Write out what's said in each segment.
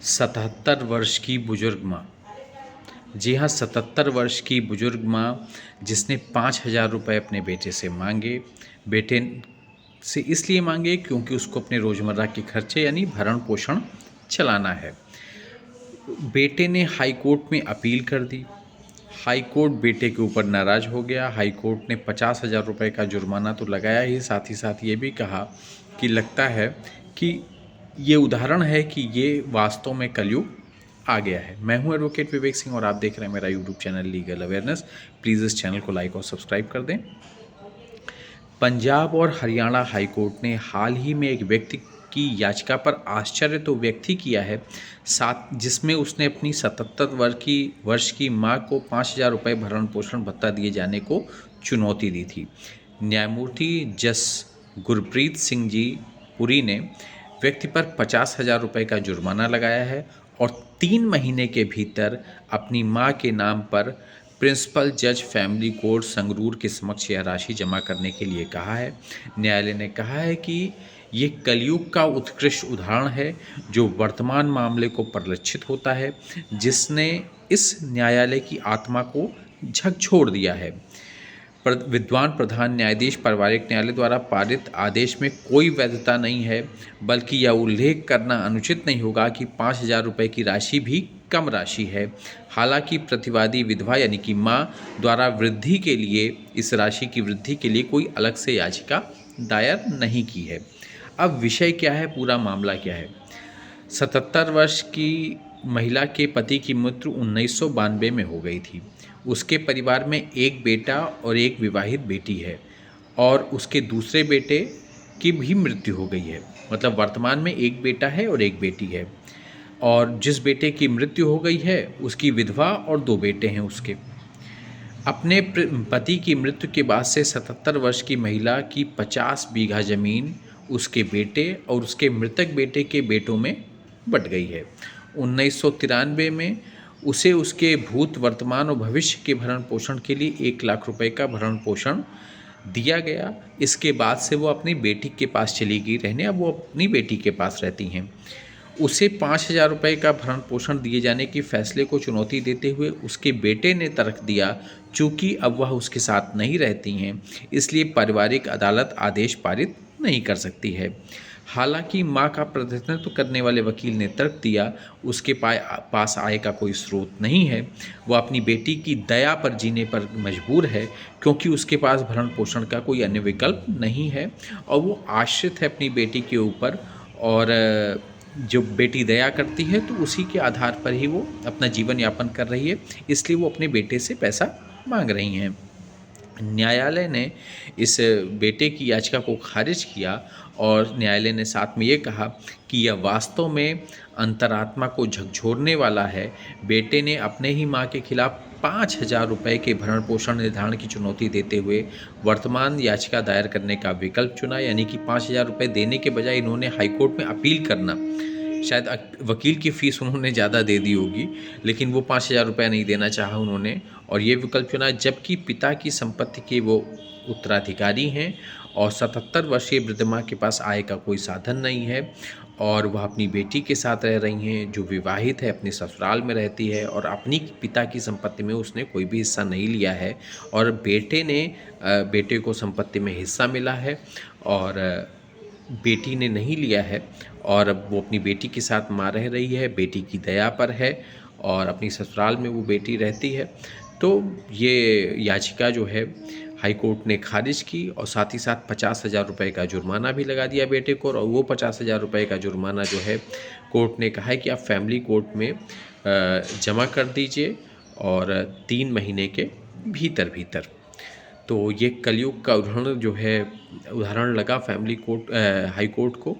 77 वर्ष की बुजुर्ग माँ। जी हाँ, 77 वर्ष की बुजुर्ग माँ जिसने 5,000 रुपये अपने बेटे से मांगे। बेटे से इसलिए मांगे क्योंकि उसको अपने रोज़मर्रा के खर्चे यानी भरण पोषण चलाना है। बेटे ने हाई कोर्ट में अपील कर दी। हाई कोर्ट बेटे के ऊपर नाराज़ हो गया। हाई कोर्ट ने 50,000 रुपये का जुर्माना तो लगाया ही साथ ये भी कहा कि लगता है कि ये उदाहरण है कि ये वास्तव में कलयुग आ गया है। मैं हूं एडवोकेट विवेक सिंह और आप देख रहे हैं मेरा YouTube channel legal awareness. Please इस चैनल को लाइक और सब्सक्राइब कर दें। पंजाब और हरियाणा हाई कोर्ट ने हाल ही में एक व्यक्ति की याचिका पर आश्चर्य तो व्यक्त ही किया है, साथ जिसमें उसने अपनी 77 वर्ष की मां को 5,000 रुपये भरण पोषण भत्ता दिए जाने को चुनौती दी थी। न्यायमूर्ति जस गुरप्रीत सिंह जी पुरी ने व्यक्ति पर 50,000 रुपये का जुर्माना लगाया है और 3 महीने के भीतर अपनी मां के नाम पर प्रिंसिपल जज फैमिली कोर्ट संगरूर के समक्ष यह राशि जमा करने के लिए कहा है। न्यायालय ने कहा है कि ये कलयुग का उत्कृष्ट उदाहरण है जो वर्तमान मामले को परिलक्षित होता है, जिसने इस न्यायालय की आत्मा को झकझोर दिया है। विद्वान प्रधान न्यायाधीश पारिवारिक न्यायालय द्वारा पारित आदेश में कोई वैधता नहीं है, बल्कि यह उल्लेख करना अनुचित नहीं होगा कि 5,000 रुपये की राशि भी कम राशि है। हालांकि प्रतिवादी विधवा यानी कि मां द्वारा वृद्धि के लिए इस राशि की वृद्धि के लिए कोई अलग से याचिका दायर नहीं की है। अब विषय क्या है, पूरा मामला क्या है। 77 वर्ष की महिला के पति की मृत्यु 1992 में हो गई थी। उसके परिवार में एक बेटा और एक विवाहित बेटी है और उसके दूसरे बेटे की भी मृत्यु हो गई है। मतलब वर्तमान में एक बेटा है और एक बेटी है, और जिस बेटे की मृत्यु हो गई है उसकी विधवा और 2 बेटे हैं उसके। अपने पति की मृत्यु के बाद से 77 वर्ष की महिला की 50 बीघा ज़मीन उसके बेटे और उसके मृतक बेटे के बेटों में बट गई है। 1993 में उसे उसके भूत, वर्तमान और भविष्य के भरण पोषण के लिए 1 लाख रुपए का भरण पोषण दिया गया। इसके बाद से वो अपनी बेटी के पास चली गई रहने। अब वो अपनी बेटी के पास रहती हैं। उसे 5,000 रुपये का भरण पोषण दिए जाने के फैसले को चुनौती देते हुए उसके बेटे ने तर्क दिया, चूँकि अब वह उसके साथ नहीं रहती हैं, इसलिए पारिवारिक अदालत आदेश पारित नहीं कर सकती है। हालांकि मां का प्रतिनिधित्व करने वाले वकील ने तर्क दिया, उसके पास आय का कोई स्रोत नहीं है। वह अपनी बेटी की दया पर जीने पर मजबूर है, क्योंकि उसके पास भरण पोषण का कोई अन्य विकल्प नहीं है और वो आश्रित है अपनी बेटी के ऊपर। और जो बेटी दया करती है तो उसी के आधार पर ही वो अपना जीवन यापन कर रही है, इसलिए वो अपने बेटे से पैसा मांग रही हैं। न्यायालय ने इस बेटे की याचिका को खारिज किया और न्यायालय ने साथ में ये कहा कि यह वास्तव में अंतरात्मा को झकझोरने वाला है। बेटे ने अपने ही मां के खिलाफ 5,000 रुपये के भरण पोषण निर्धारण की चुनौती देते हुए वर्तमान याचिका दायर करने का विकल्प चुना, यानी कि 5,000 रुपये देने के बजाय इन्होंने हाईकोर्ट में अपील करना। शायद वकील की फ़ीस उन्होंने ज़्यादा दे दी होगी, लेकिन वो 5,000 रुपये नहीं देना चाहा उन्होंने और ये विकल्प चुना, जबकि पिता की संपत्ति के वो उत्तराधिकारी हैं और 77 वर्षीय वृद्ध माँ के पास आय का कोई साधन नहीं है और वह अपनी बेटी के साथ रह रही हैं जो विवाहित है, अपने ससुराल में रहती है और अपनी पिता की संपत्ति में उसने कोई भी हिस्सा नहीं लिया है और बेटे को संपत्ति में हिस्सा मिला है और बेटी ने नहीं लिया है और अब वो अपनी बेटी के साथ मां रह रही है, बेटी की दया पर है और अपनी ससुराल में वो बेटी रहती है। तो ये याचिका जो है हाई कोर्ट ने खारिज की और साथ ही साथ 50,000 रुपये का जुर्माना भी लगा दिया बेटे को और वो 50,000 रुपये का जुर्माना जो है कोर्ट ने कहा है कि आप फैमिली कोर्ट में जमा कर दीजिए और 3 महीने के भीतर। तो ये कलयुग का उदाहरण लगा हाई कोर्ट को।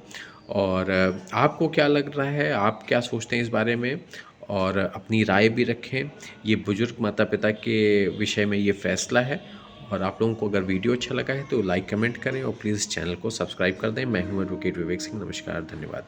और आपको क्या लग रहा है, आप क्या सोचते हैं इस बारे में, और अपनी राय भी रखें। ये बुजुर्ग माता पिता के विषय में ये फैसला है। और आप लोगों को अगर वीडियो अच्छा लगा है तो लाइक कमेंट करें और प्लीज़ चैनल को सब्सक्राइब कर दें। मैं हूं एडवोकेट विवेक सिंह। नमस्कार, धन्यवाद।